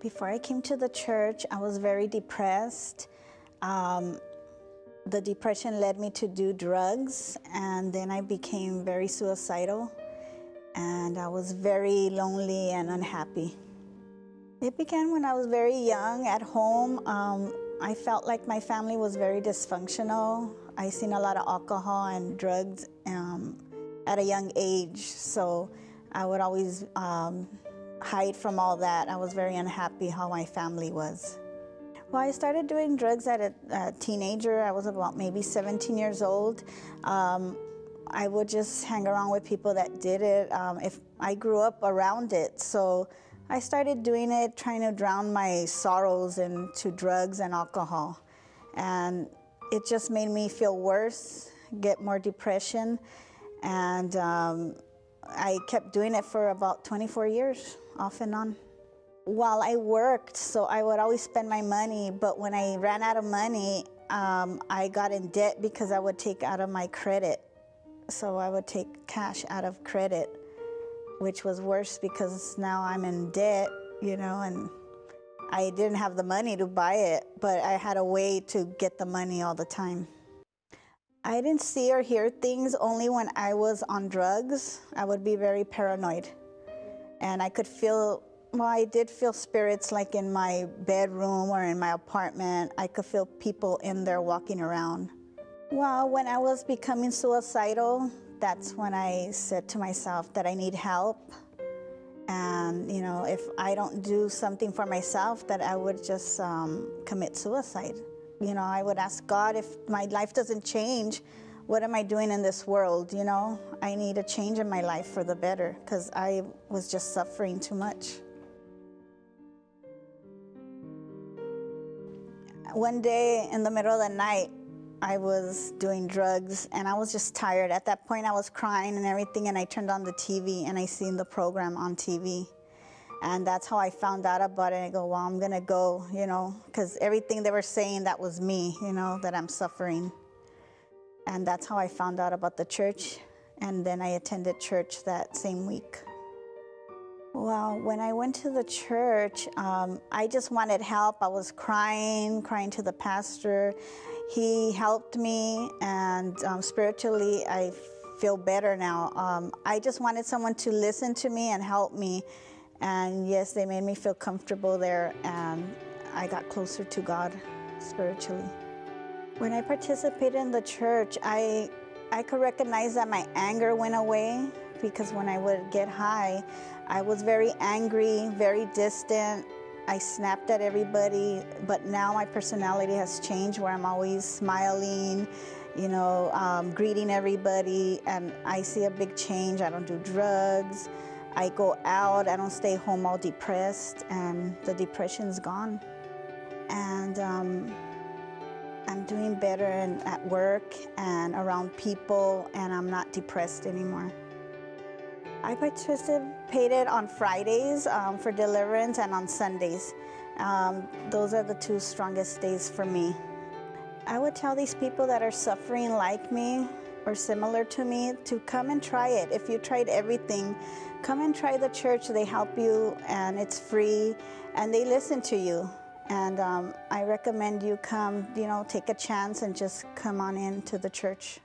Before I came to the church, I was very depressed. The depression led me to do drugs, and then I became very suicidal, and I was very lonely and unhappy. It began when I was very young at home. I felt like my family was very dysfunctional. I seen a lot of alcohol and drugs at a young age, so I would always hide from all that. I was very unhappy how my family was. Well, I started doing drugs at a teenager. I was about maybe 17 years old. I would just hang around with people that did it. If I grew up around it, so I started doing it, trying to drown my sorrows into drugs and alcohol. And it just made me feel worse, get more depression, and I kept doing it for about 24 years, off and on. While I worked, so I would always spend my money, but when I ran out of money, I got in debt because I would take out of my credit. So I would take cash out of credit, which was worse because now I'm in debt, you know, and I didn't have the money to buy it, but I had a way to get the money all the time. I didn't see or hear things only when I was on drugs. I would be very paranoid, and I could feel, well, I did feel spirits like in my bedroom or in my apartment. I could feel people in there walking around. Well, when I was becoming suicidal, that's when I said to myself that I need help. And, you know, if I don't do something for myself, that I would just commit suicide. You know, I would ask God, if my life doesn't change, what am I doing in this world, you know? I need a change in my life for the better, because I was just suffering too much. One day in the middle of the night, I was doing drugs, and I was just tired. At that point, I was crying and everything, and I turned on the TV, and I seen the program on TV. And that's how I found out about it. I go, well, I'm going to go, you know, because everything they were saying, that was me, you know, that I'm suffering. And that's how I found out about the church. And then I attended church that same week. Well, when I went to the church, I just wanted help. I was crying to the pastor. He helped me, and spiritually, I feel better now. I just wanted someone to listen to me and help me. And yes, they made me feel comfortable there, and I got closer to God spiritually. When I participated in the church, I could recognize that my anger went away, because when I would get high, I was very angry, very distant. I snapped at everybody, but now my personality has changed, where I'm always smiling, you know, greeting everybody, and I see a big change. I don't do drugs. I go out. I don't stay home all depressed, and the depression's gone. And I'm doing better at work and around people, and I'm not depressed anymore. I participated on Fridays for deliverance, and on Sundays. Those are the two strongest days for me. I would tell these people that are suffering like me or similar to me to come and try it. If you tried everything, come and try the church. They help you, and it's free, and they listen to you. And I recommend you come, you know, take a chance and just come on into the church.